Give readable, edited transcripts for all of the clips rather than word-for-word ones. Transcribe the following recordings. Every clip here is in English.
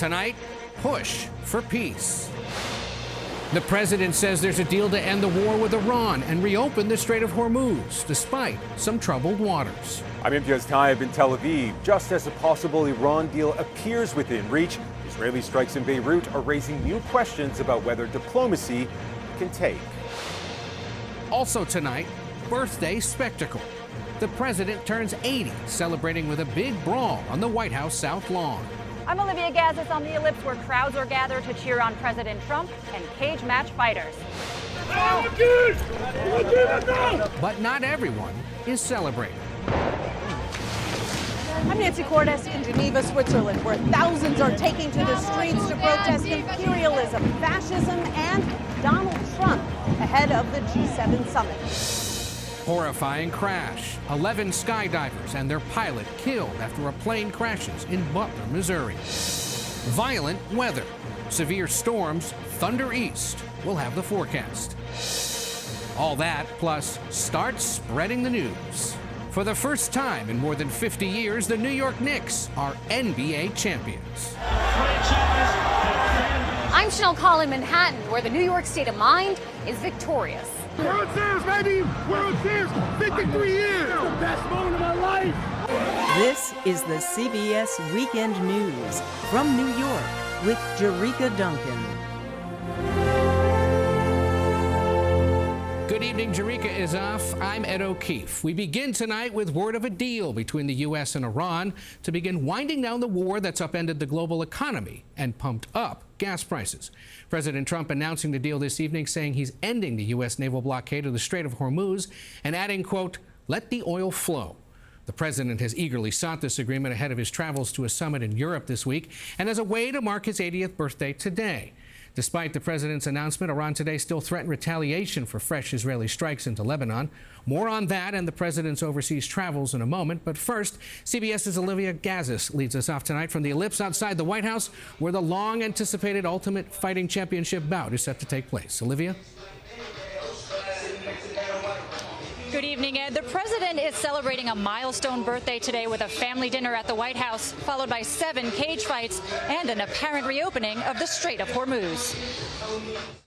Tonight, push for peace. The president says there's a deal to end the war with Iran and reopen the Strait of Hormuz, despite some troubled waters. I'm MTS Taib in Tel Aviv. Just as a possible Iran deal appears within reach, Israeli strikes in Beirut are raising new questions about whether diplomacy can take. Also tonight, birthday spectacle. The president turns 80, celebrating with a big brawl on the White House South Lawn. I'm Olivia Gazis on the Ellipse, where crowds are gathered to cheer on President Trump and cage match fighters. But not everyone is celebrating. I'm Nancy Cordes in Geneva, Switzerland, where thousands are taking to the streets to protest imperialism, fascism, and Donald Trump ahead of the G7 summit. Horrifying crash. 11 skydivers and their pilot killed after a plane crashes in Butler, Missouri. Violent weather. Severe storms, thunder east. We'll have the forecast. All that, plus start spreading the news. For the first time in more than 50 years, the New York Knicks are NBA champions. I'm Chanel Call in Manhattan, where the New York state of mind is victorious. World Series, baby! World Series, 53 years! The best moment of my life! This is the CBS Weekend News from New York with Jerika Duncan. Good evening, Jerika is off. I'm Ed O'Keefe. We begin tonight with word of a deal between the U.S. and Iran to begin winding down the war that's upended the global economy and pumped up gas prices. President Trump announcing the deal this evening, saying he's ending the U.S. naval blockade of the Strait of Hormuz and adding, quote, "let the oil flow." The president has eagerly sought this agreement ahead of his travels to a summit in Europe this week and as a way to mark his 80th birthday today. Despite the president's announcement, Iran today still threatened retaliation for fresh Israeli strikes into Lebanon. More on that and the president's overseas travels in a moment. But first, CBS's Olivia Gazis leads us off tonight from the Ellipse outside the White House, where the long-anticipated Ultimate Fighting Championship bout is set to take place. Olivia? Good evening, Ed. The president is celebrating a milestone birthday today with a family dinner at the White House, followed by 7 cage fights and an apparent reopening of the Strait of Hormuz.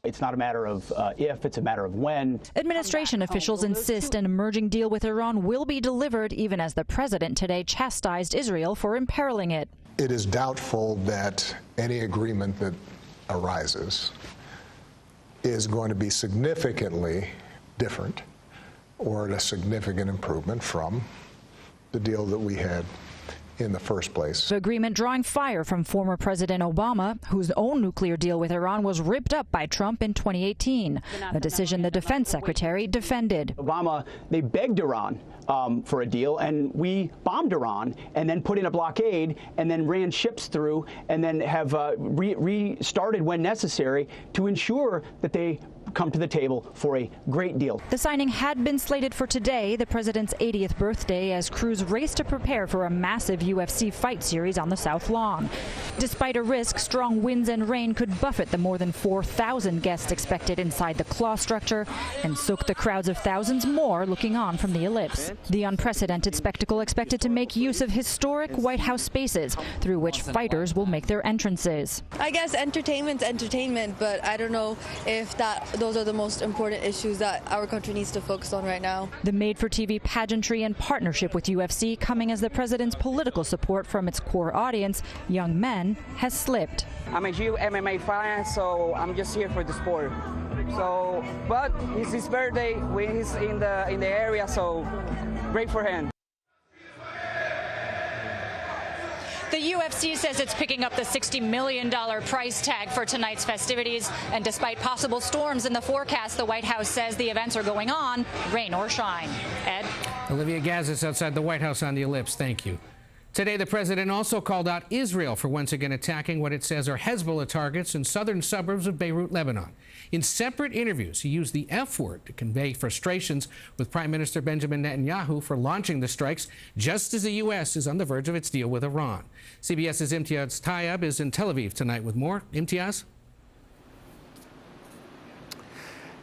It's not a matter of if, it's a matter of when. Administration officials insist an emerging deal with Iran will be delivered, even as the president today chastised Israel for imperiling it. It is doubtful that any agreement that arises is going to be significantly different or a significant improvement from the deal that we had in the first place. The agreement drawing fire from former President Obama, whose own nuclear deal with Iran was ripped up by Trump in 2018, a decision the defense secretary defended. Obama, they begged Iran for a deal, and we bombed Iran and then put in a blockade and then ran ships through and then have restarted when necessary to ensure that they come to the table for a great deal. The signing had been slated for today, the president's 80th birthday, as crews race to prepare for a massive UFC fight series on the South Lawn. Despite a risk, strong winds and rain could buffet the more than 4,000 guests expected inside the claw structure and soak the crowds of thousands more looking on from the Ellipse. The unprecedented spectacle expected to make use of historic White House spaces through which fighters will make their entrances. I guess entertainment's entertainment, but I don't know if those are the most important issues that our country needs to focus on right now. The made-for-TV pageantry and partnership with UFC coming as the president's political support from its core audience, young men, has slipped. I'm a huge MMA fan, so I'm just here for the sport. So, but it's his birthday when he's in the area, so great for him. The UFC says it's picking up the $60 million price tag for tonight's festivities. And despite possible storms in the forecast, the White House says the events are going on, rain or shine. Ed? Olivia Gazis outside the White House on the Ellipse. Thank you. Today, the president also called out Israel for once again attacking what it says are Hezbollah targets in southern suburbs of Beirut, Lebanon. In separate interviews, he used the F word to convey frustrations with Prime Minister Benjamin Netanyahu for launching the strikes just as the U.S. is on the verge of its deal with Iran. CBS's Imtiaz Taib is in Tel Aviv tonight with more. Imtiaz?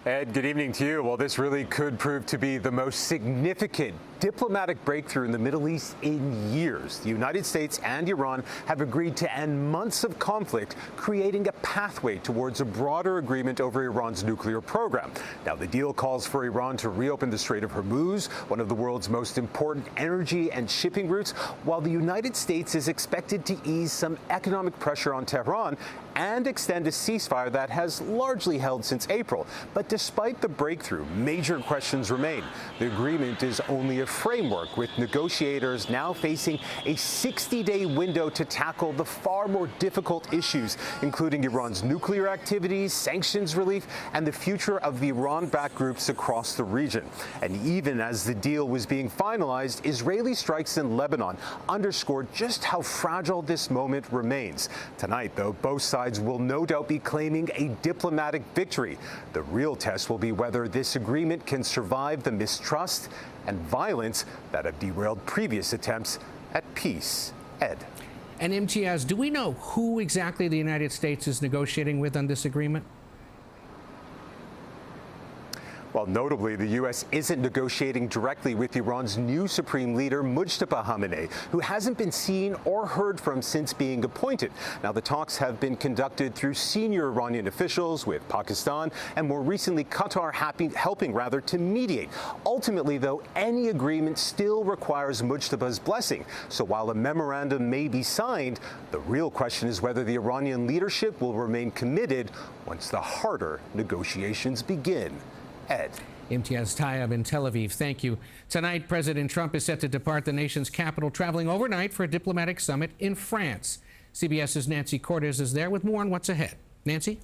Ed, good evening to you. Well, this really could prove to be the most significant diplomatic breakthrough in the Middle East in years. The United States and Iran have agreed to end months of conflict, creating a pathway towards a broader agreement over Iran's nuclear program. Now, the deal calls for Iran to reopen the Strait of Hormuz, one of the world's most important energy and shipping routes, while the United States is expected to ease some economic pressure on Tehran and extend a ceasefire that has largely held since April. But despite the breakthrough, major questions remain. The agreement is only a framework, with negotiators now facing a 60-day window to tackle the far more difficult issues, including Iran's nuclear activities, sanctions relief, and the future of the Iran-backed groups across the region. And even as the deal was being finalized, Israeli strikes in Lebanon underscored just how fragile this moment remains. Tonight, though, both sides will no doubt be claiming a diplomatic victory. The real test will be whether this agreement can survive the mistrust and violence that have derailed previous attempts at peace. Ed. And Imtiaz, do we know who exactly the United States is negotiating with on this agreement? Well, notably, the U.S. isn't negotiating directly with Iran's new supreme leader, Mujtaba Khamenei, who hasn't been seen or heard from since being appointed. Now, the talks have been conducted through senior Iranian officials, with Pakistan and more recently Qatar helping to mediate. Ultimately, though, any agreement still requires Mujtaba's blessing. So while a memorandum may be signed, the real question is whether the Iranian leadership will remain committed once the harder negotiations begin. Ed. Imtiaz Tayyab in Tel Aviv, thank you. Tonight, President Trump is set to depart the nation's capital, traveling overnight for a diplomatic summit in France. CBS's Nancy Cortez is there with more on what's ahead. Nancy?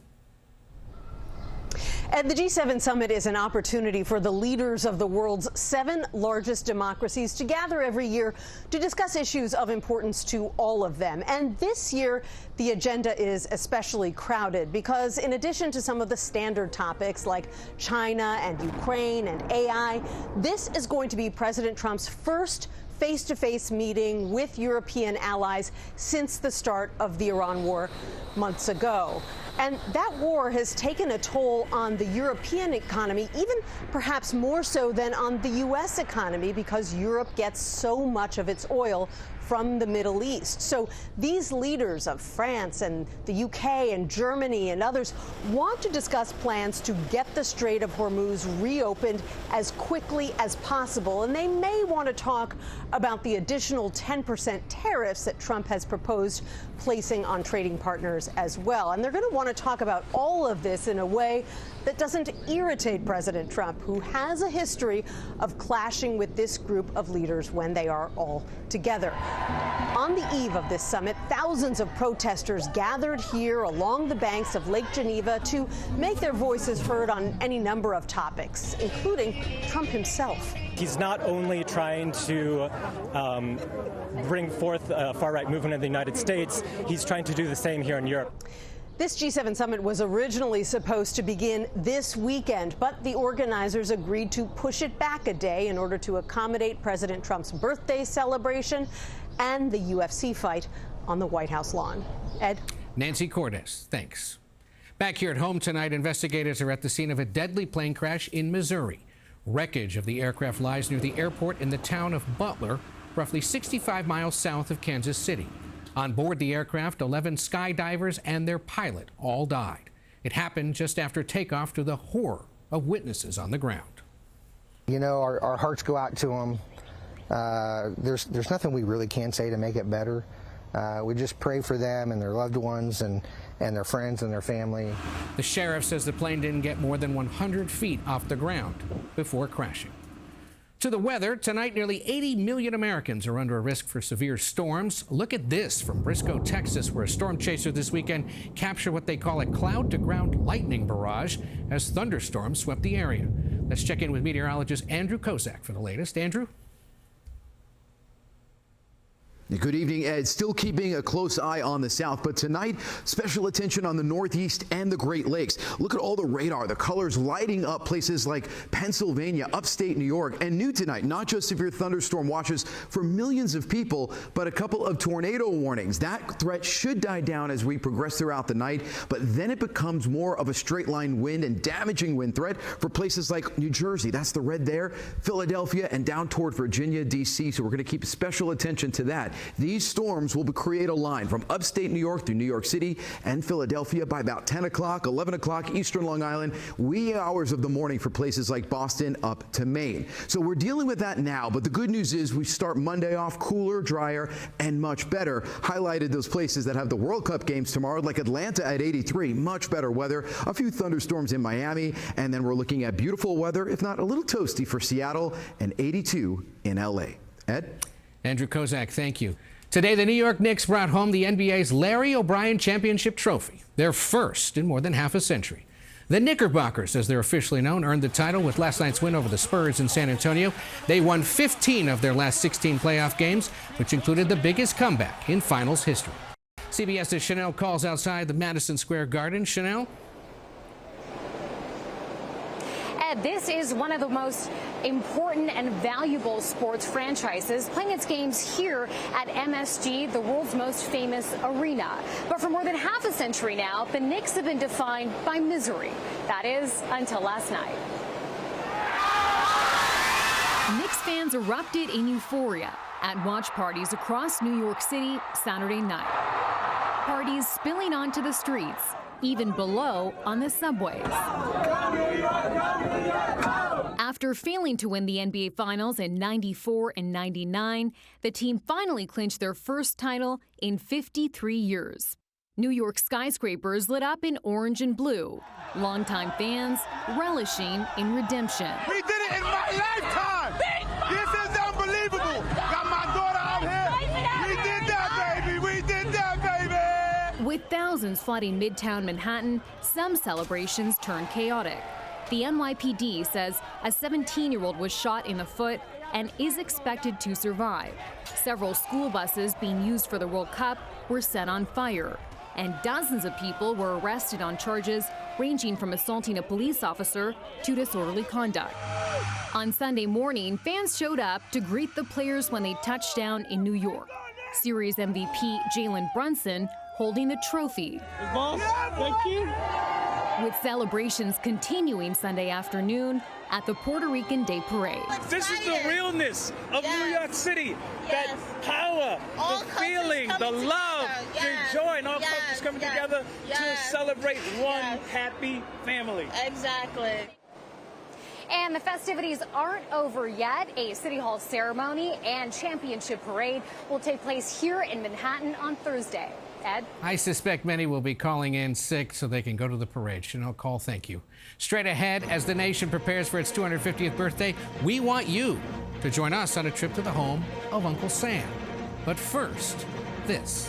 And the G7 summit is an opportunity for the leaders of the world's 7 largest democracies to gather every year to discuss issues of importance to all of them. And this year, the agenda is especially crowded because in addition to some of the standard topics like China and Ukraine and AI, this is going to be President Trump's first face-to-face meeting with European allies since the start of the Iran war months ago. And that war has taken a toll on the European economy, even perhaps more so than on the U.S. economy, because Europe gets so much of its oil from the Middle East. So these leaders of France and the UK and Germany and others want to discuss plans to get the Strait of Hormuz reopened as quickly as possible. And they may want to talk about the additional 10% tariffs that Trump has proposed placing on trading partners as well. And they're going to want to talk about all of this in a way that doesn't irritate President Trump, who has a history of clashing with this group of leaders when they are all together. On the eve of this summit, thousands of protesters gathered here along the banks of Lake Geneva to make their voices heard on any number of topics, including Trump himself. He's not only trying to bring forth a far-right movement in the United States, he's trying to do the same here in Europe. This G7 summit was originally supposed to begin this weekend, but the organizers agreed to push it back a day in order to accommodate President Trump's birthday celebration and the UFC fight on the White House lawn. Ed? Nancy Cortez, thanks. Back here at home tonight, investigators are at the scene of a deadly plane crash in Missouri. Wreckage of the aircraft lies near the airport in the town of Butler, roughly 65 miles south of Kansas City. On board the aircraft, 11 skydivers and their pilot all died. It happened just after takeoff to the horror of witnesses on the ground. You know, our hearts go out to them. There's nothing we really can say to make it better. We just pray for them and their loved ones and their friends and their family. The sheriff says the plane didn't get more than 100 feet off the ground before crashing. To the weather, tonight nearly 80 million Americans are under a risk for severe storms. Look at this from Briscoe, Texas, where a storm chaser this weekend captured what they call a cloud-to-ground lightning barrage as thunderstorms swept the area. Let's check in with meteorologist Andrew Kozak for the latest. Andrew? Good evening, Ed. Still keeping a close eye on the south, but tonight, special attention on the Northeast and the Great Lakes. Look at all the radar, the colors lighting up places like Pennsylvania, upstate New York, and new tonight, not just severe thunderstorm watches for millions of people, but a couple of tornado warnings. That threat should die down as we progress throughout the night, but then it becomes more of a straight line wind and damaging wind threat for places like New Jersey. That's the red there, Philadelphia, and down toward Virginia, D.C., so we're going to keep special attention to that. These storms will create a line from upstate New York through New York City and Philadelphia by about 10 o'clock, 11 o'clock eastern Long Island, wee hours of the morning for places like Boston up to Maine. So we're dealing with that now, but the good news is we start Monday off cooler, drier, and much better. Highlighted those places that have the World Cup games tomorrow, like Atlanta at 83, much better weather, a few thunderstorms in Miami, and then we're looking at beautiful weather, if not a little toasty for Seattle, and 82 in LA. Ed? Andrew Kozak, thank you. Today, the New York Knicks brought home the NBA's Larry O'Brien Championship Trophy, their first in more than half a century. The Knickerbockers, as they're officially known, earned the title with last night's win over the Spurs in San Antonio. They won 15 of their last 16 playoff games, which included the biggest comeback in finals history. CBS's Chanel calls outside the Madison Square Garden. Chanel? Ed, this is one of the most important and valuable sports franchises playing its games here at MSG, the world's most famous arena. But for more than half a century now, the Knicks have been defined by misery. That is, until last night. Knicks fans erupted in euphoria at watch parties across New York City Saturday night. Parties spilling onto the streets, even below on the subways. After failing to win the NBA Finals in '94 and '99, the team finally clinched their first title in 53 years. New York skyscrapers lit up in orange and blue, longtime fans relishing in redemption. We did it in my lifetime! This is unbelievable! Got my daughter out here! We did that, baby! We did that, baby! With thousands flooding Midtown Manhattan, some celebrations turned chaotic. The NYPD says a 17-year-old was shot in the foot and is expected to survive. Several school buses being used for the World Cup were set on fire, and dozens of people were arrested on charges ranging from assaulting a police officer to disorderly conduct. On Sunday morning, fans showed up to greet the players when they touched down in New York. Series MVP Jalen Brunson holding the trophy. Boss, thank you. With celebrations continuing Sunday afternoon at the Puerto Rican Day Parade. This is the realness of New York City. That power, the feeling, the love, the joy, and all cultures coming together to celebrate one happy family. Exactly. And the festivities aren't over yet. A City Hall ceremony and championship parade will take place here in Manhattan on Thursday. Ed? I suspect many will be calling in sick so they can go to the parade. Chanel Call, thank you. Straight ahead, as the nation prepares for its 250th birthday, we want you to join us on a trip to the home of Uncle Sam. But first, this.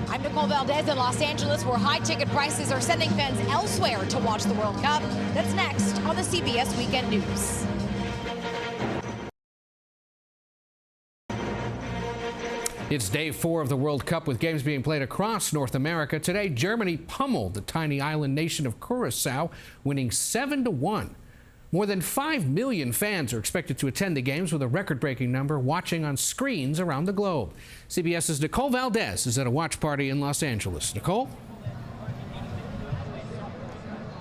I'm Nicole Valdez in Los Angeles, where high ticket prices are sending fans elsewhere to watch the World Cup. That's next on the CBS Weekend News. It's day 4 of the World Cup with games being played across North America. Today, Germany pummeled the tiny island nation of Curacao, winning 7-1. More than 5 million fans are expected to attend the games, with a record-breaking number watching on screens around the globe. CBS's Nicole Valdez is at a watch party in Los Angeles. Nicole?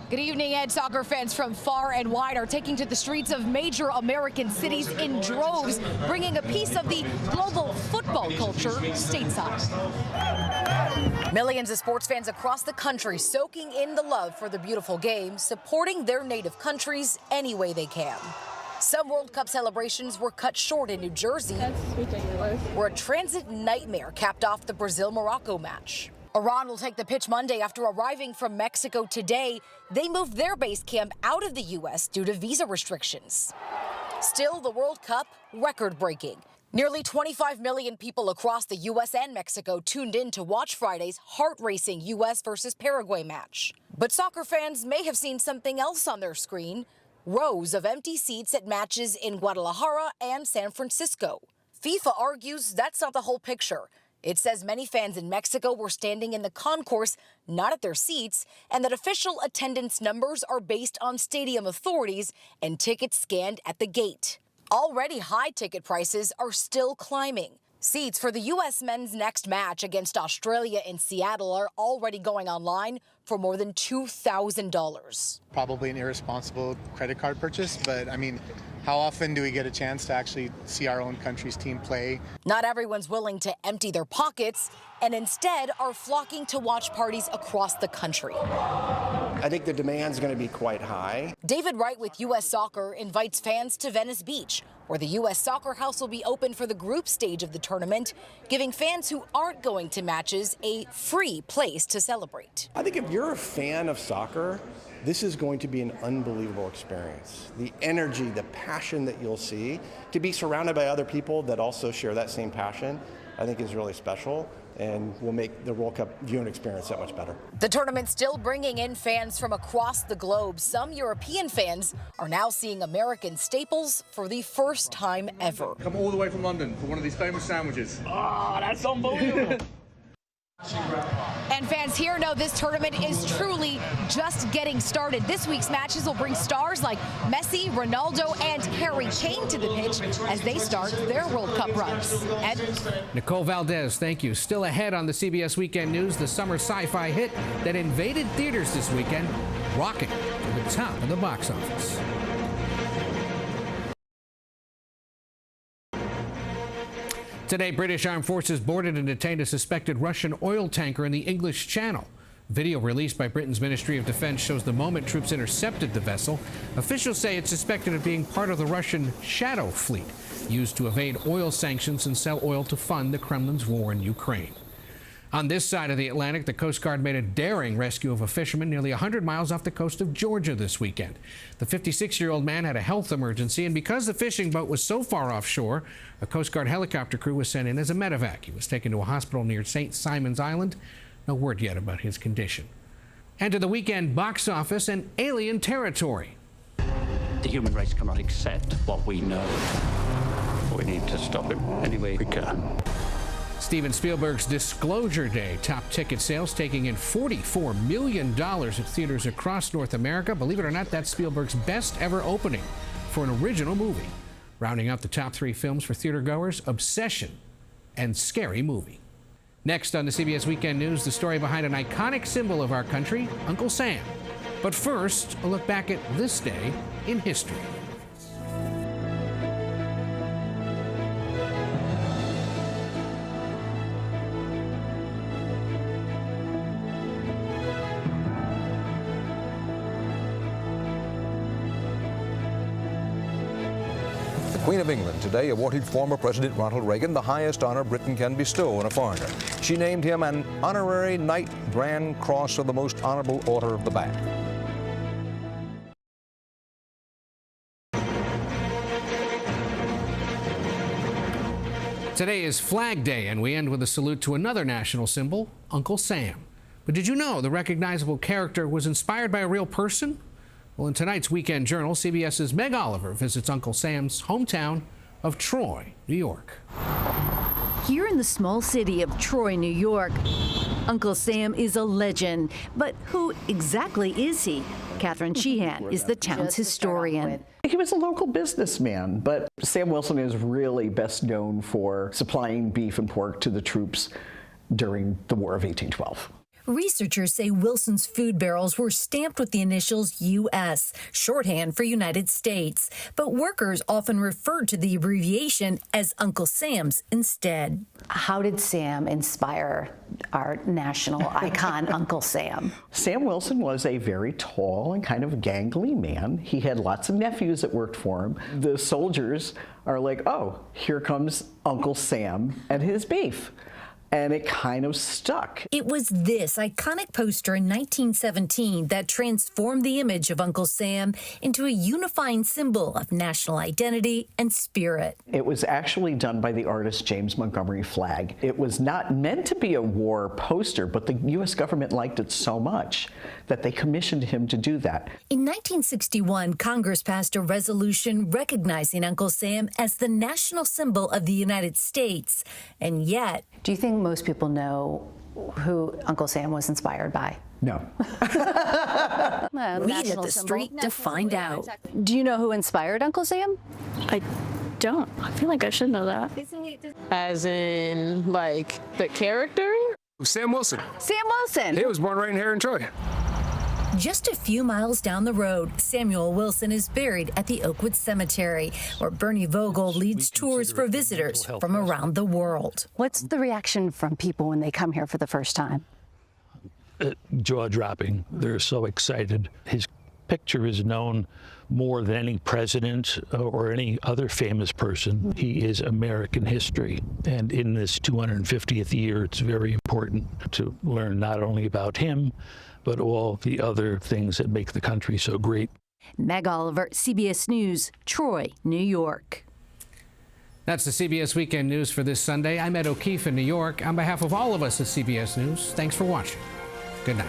Good evening, Ed. Soccer fans from far and wide are taking to the streets of major American cities in droves, bringing a piece of the global football culture stateside. Millions of sports fans across the country soaking in the love for the beautiful game, supporting their native countries any way they can. Some World Cup celebrations were cut short in New Jersey, where a transit nightmare capped off the Brazil-Morocco match. Iran will take the pitch Monday after arriving from Mexico today. They moved their base camp out of the U.S. due to visa restrictions. Still, the World Cup record-breaking. Nearly 25 million people across the U.S. and Mexico tuned in to watch Friday's heart-racing U.S. versus Paraguay match. But soccer fans may have seen something else on their screen: rows of empty seats at matches in Guadalajara and San Francisco. FIFA argues that's not the whole picture. It says many fans in Mexico were standing in the concourse, not at their seats, and that official attendance numbers are based on stadium authorities and tickets scanned at the gate. Already high ticket prices are still climbing. Seats for the U.S. men's next match against Australia in Seattle are already going online for more than $2,000. Probably an irresponsible credit card purchase, but I mean, how often do we get a chance to actually see our own country's team play? Not everyone's willing to empty their pockets and instead are flocking to watch parties across the country. I think the demand's going to be quite high. David Wright with U.S. Soccer invites fans to Venice Beach, where the U.S. Soccer House will be open for the group stage of the tournament, giving fans who aren't going to matches a free place to celebrate. I think if you're a fan of soccer, this is going to be an unbelievable experience. The energy, the passion that you'll see, to be surrounded by other people that also share that same passion, I think is really special and will make the World Cup viewing experience that much better. The tournament still bringing in fans from across the globe. Some European fans are now seeing American staples for the first time ever. Come all the way from London for one of these famous sandwiches. Ah, that's unbelievable. And fans here know this tournament is truly just getting started. This week's matches will bring stars like Messi, Ronaldo, and Harry Kane to the pitch as they start their World Cup runs. Ed? Nicole Valdez, thank you. Still ahead on the CBS Weekend News, the summer sci-fi hit that invaded theaters this weekend, rocking to the top of the box office. Today, British Armed Forces boarded and detained a suspected Russian oil tanker in the English Channel. Video released by Britain's Ministry of Defense shows the moment troops intercepted the vessel. Officials say it's suspected of being part of the Russian Shadow Fleet, used to evade oil sanctions and sell oil to fund the Kremlin's war in Ukraine. On this side of the Atlantic, the Coast Guard made a daring rescue of a fisherman nearly 100 miles off the coast of Georgia this weekend. The 56-year-old man had a health emergency, and because the fishing boat was so far offshore, a Coast Guard helicopter crew was sent in as a medevac. He was taken to a hospital near St. Simon's Island. No word yet about his condition. And to the weekend box office and alien territory. The human race cannot accept what we know. We need to stop it any way we can. Steven Spielberg's Disclosure Day topped ticket sales, taking in $44 million at theaters across North America. Believe it or not, that's Spielberg's best ever opening for an original movie. Rounding out the top three films for theatergoers, Obsession and Scary Movie. Next on the CBS Weekend News, the story behind an iconic symbol of our country, Uncle Sam. But first, a look back at this day in history. Queen of England today awarded former President Ronald Reagan the highest honor Britain can bestow on a foreigner. She named him an honorary Knight Grand Cross of the Most Honorable Order of the Bath. Today is Flag Day, and we end with a salute to another national symbol, Uncle Sam. But did you know the recognizable character was inspired by a real person? Well, in tonight's Weekend Journal, CBS's Meg Oliver visits Uncle Sam's hometown of Troy, New York. Here in the small city of Troy, New York, Uncle Sam is a legend. But who exactly is he? Catherine Sheehan is the town's historian. He was a local businessman, but Sam Wilson is really best known for supplying beef and pork to the troops during the War of 1812. Researchers say Wilson's food barrels were stamped with the initials U.S., shorthand for United States, but workers often referred to the abbreviation as Uncle Sam's instead. How did Sam inspire our national icon, Uncle Sam? Sam Wilson was a very tall and kind of gangly man. He had lots of nephews that worked for him. The soldiers are like, oh, here comes Uncle Sam and his beef. and it kind of stuck. It was this iconic poster in 1917 that transformed the image of Uncle Sam into a unifying symbol of national identity and spirit. It was actually done by the artist James Montgomery Flagg. It was not meant to be a war poster, but the U.S. government liked it so much that they commissioned him to do that. In 1961, Congress passed a resolution recognizing Uncle Sam as the national symbol of the United States. And yet, Do you think most people know who Uncle Sam was inspired by? No. read at the street to find out. Do you know who inspired Uncle Sam? I don't. I feel like I should know that. As in, like, the character? Sam Wilson. Sam Wilson. He was born right here in Troy. Just a few miles down the road, Samuel Wilson is buried at the Oakwood Cemetery, where Bernie Vogel leads tours for visitors from around the world. What's the reaction from people when they come here for the first time? Jaw-dropping. They're so excited. His picture is known more than any president or any other famous person. He is American history. And in this 250th year, it's very important to learn not only about him, but all the other things that make the country so great. Meg Oliver, CBS News, Troy, New York. That's the CBS Weekend News for this Sunday. I'm Ed O'Keefe in New York. On behalf of all of us at CBS News, thanks for watching. Good night.